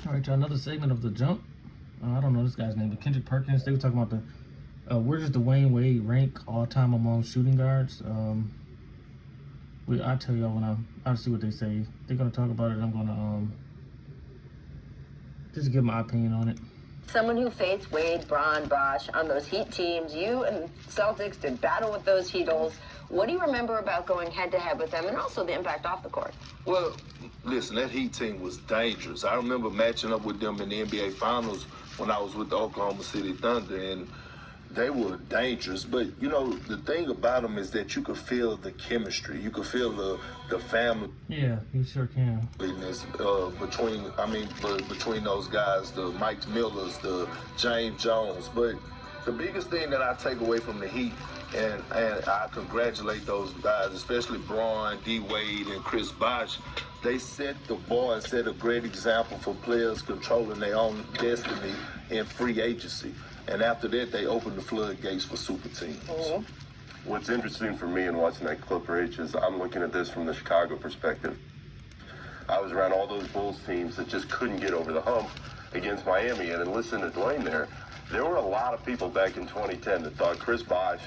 All right, y'all, another segment of The Jump. I don't know this guy's name, but Kendrick Perkins. They were talking about where does Dwyane Wade rank all time among shooting guards? I'll tell y'all when I'll see what they say. They're gonna talk about it. I'm gonna just give my opinion on it. Someone who faced Wade, Braun, Bosh on those Heat teams. You and Celtics did battle with those Heatles. What do you remember about going head-to-head with them and also the impact off the court? Well, listen, that Heat team was dangerous. I remember matching up with them in the NBA Finals when I was with the Oklahoma City Thunder, and they were dangerous. But, you know, the thing about them is that you could feel the chemistry. You could feel the family. Yeah, you sure can. Between those guys, the Mike Millers, the James Jones. But the biggest thing that I take away from the Heat, and I congratulate those guys, especially Braun, D. Wade, and Chris Bosh. They set the bar and set a great example for players controlling their own destiny in free agency. And after that, they opened the floodgates for super teams. Mm-hmm. What's interesting for me in watching that Clipper H is I'm looking at this from the Chicago perspective. I was around all those Bulls teams that just couldn't get over the hump against Miami. And then listening to Dwyane there were a lot of people back in 2010 that thought Chris Bosh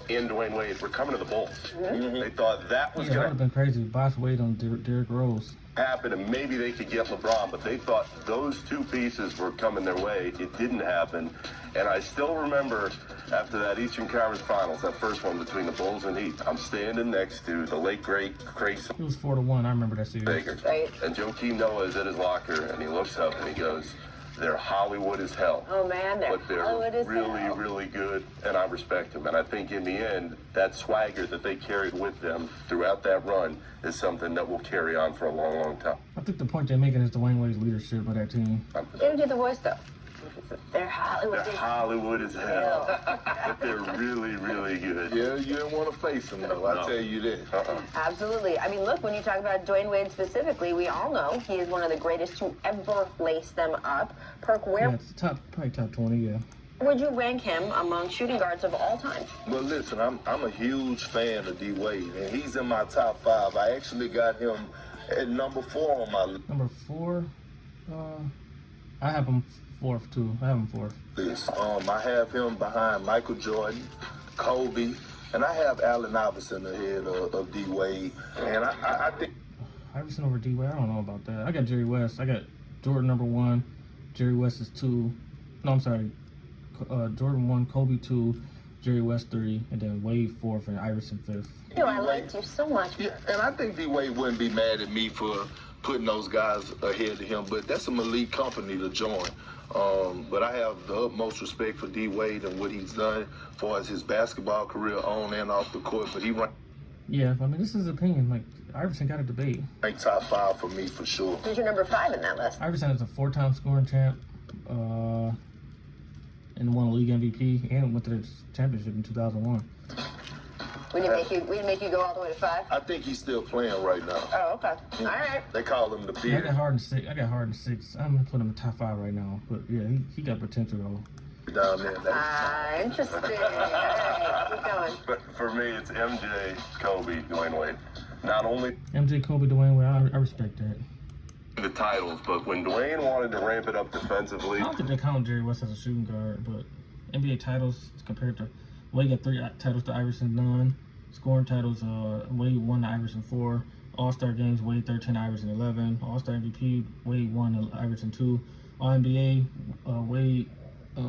and Dwyane Wade were coming to the Bulls. Mm-hmm. They thought that was That would going have been crazy. Bosh Wade on Derrick Rose. to happen, and maybe they could get LeBron, but they thought those two pieces were coming their way. It didn't happen. And I still remember after that Eastern Conference Finals, that first one between the Bulls and Heat, I'm standing next to the late, great Grayson It was 4-1. I remember that series. Baker. Right. And Joakim Noah is at his locker, and he looks up and he goes, they're Hollywood as hell. Oh, man, they're But they're Hollywood as really, hell. really good, and I respect them. And I think in the end, that swagger that they carried with them throughout that run is something that will carry on for a long, long time. I think the point they're making is Dwyane Wade's leadership of that team. They didn't do the voice, though. They're Hollywood. They're Hollywood as hell. But they're really, really good. Yeah, you didn't want to face them, though. I No. tell you that. Absolutely. I mean, look, when you talk about Dwyane Wade specifically, we all know he is one of the greatest to ever lace them up. Perk, where Yeah, it's probably top 20, yeah. would you rank him among shooting guards of all time? Well, listen, I'm a huge fan of D. Wade, and he's in my top 5. I actually got him at number 4 on my Number 4, I have him fourth, too. I have him fourth. list. I have him behind Michael Jordan, Kobe, and I have Allen Iverson ahead of D. Wade. And I think Iverson over D-Wade, I don't know about that. I got Jerry West. I got Jordan number 1. Jerry West is 2. No, I'm sorry. Jordan 1, Kobe 2, Jerry West 3, and then Wade 4th and Iverson 5th. You know, I liked you so much. Yeah, and I think D. Wade wouldn't be mad at me for putting those guys ahead of him, but that's an elite company to join. But I have the utmost respect for D. Wade and what he's done as far as his basketball career on and off the court. But he Yeah, I mean, this is opinion. Like, Iverson got a debate. ranked top 5 for me for sure. Who's your number 5 in that list? Iverson is a 4-time scoring champ, and won a league MVP, and went to the championship in 2001. We didn't make you go all the way to 5? I think he's still playing right now. Oh, okay. All right. They call him the Yeah, I beard got Harden 6. I'm gonna put him in top 5 right now. But yeah, he got potential though. down there. Interesting. All right, keep going. But for me, it's MJ, Kobe, Dwyane Wade. Not only MJ, Kobe, Dwyane Wade, I respect that. the titles, but when Dwyane wanted to ramp it up defensively, I don't think they count Jerry West as a shooting guard, but NBA titles compared to Wade got 3 titles to Iverson none. Scoring titles, Wade 1 to Iverson 4. All-Star games, Wade 13, Iverson 11. All-Star MVP, Wade 1 to Iverson 2. All-NBA, Wade 8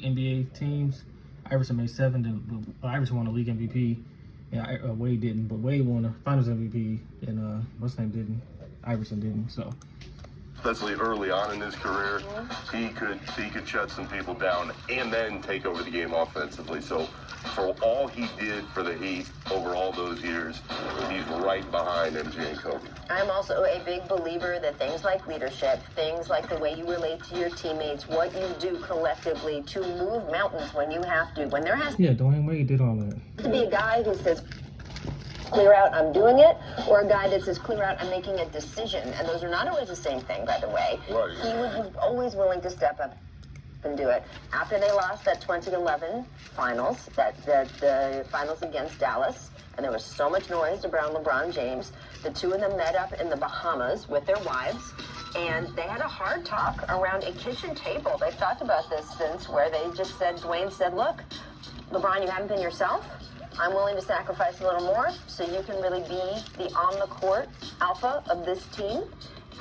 NBA teams. Iverson made 7. Then Iverson won the league MVP. Yeah, Wade didn't, but Wade won the Finals MVP, and what's his name didn't. Iverson didn't. So especially early on in his career, he could shut some people down and then take over the game offensively. So for all he did for the Heat over all those years, he's right behind MJ and Kobe. I'm also a big believer that things like leadership, things like the way you relate to your teammates, what you do collectively to move mountains when you have to, when there has yeah, Dwyane Wade did all that. to be a guy who says, clear out, I'm doing it, or a guy that says, clear out, I'm making a decision. And those are not always the same thing, by the way. Right. He was always willing to step up and do it. After they lost that 2011 finals, the finals against Dallas, and there was so much noise around LeBron James, the two of them met up in the Bahamas with their wives, And they had a hard talk around a kitchen table. They've talked about this since, where they just said, Dwyane said, look, LeBron, you haven't been yourself. I'm willing to sacrifice a little more so you can really be the on-the-court alpha of this team.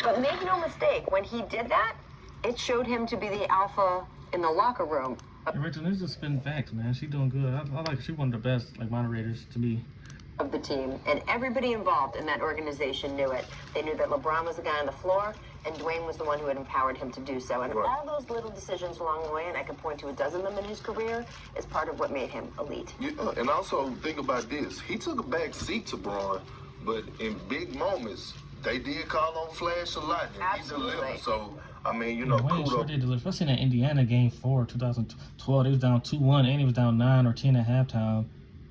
But make no mistake, when he did that, it showed him to be the alpha in the locker room. Hey, Rachel, this is just spin facts, man. She doing good. I like her. She one of the best moderators to me. Of the team, and everybody involved in that organization knew it. They knew that LeBron was the guy on the floor, and Dwyane was the one who had empowered him to do so. And all those little decisions along the way, and I could point to a dozen of them in his career, is part of what made him elite. And also think about this: he took a back seat to Braun, but in big moments, they did call on Flash a lot, and Absolutely. he delivered. So I mean, Dwyane sure kudos. did deliver. Especially in that Indiana game 4, 2012. They was down 2-1, and he was down 9 or 10 at halftime.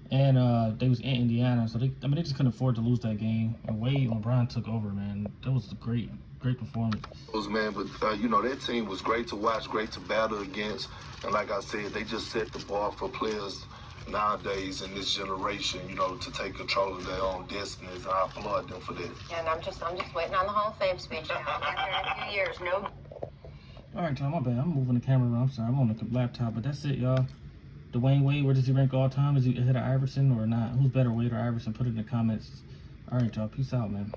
And they was in Indiana, so they just couldn't afford to lose that game. And Wade, LeBron took over, man. That was a great performance. Man, but that team was great to watch, great to battle against, and like I said, they just set the bar for players nowadays in this generation, to take control of their own destinies, and I applaud them for that. And I'm just waiting on the Hall of Fame speech now. I'll get there in a few years. No. All right, Tom, my bad. I'm moving the camera around. I'm sorry, I'm on the laptop, but that's it, y'all. Dwyane Wade, where does he rank all time? Is he ahead of Iverson or not? Who's better, Wade or Iverson? Put it in the comments. All right, y'all. Peace out, man.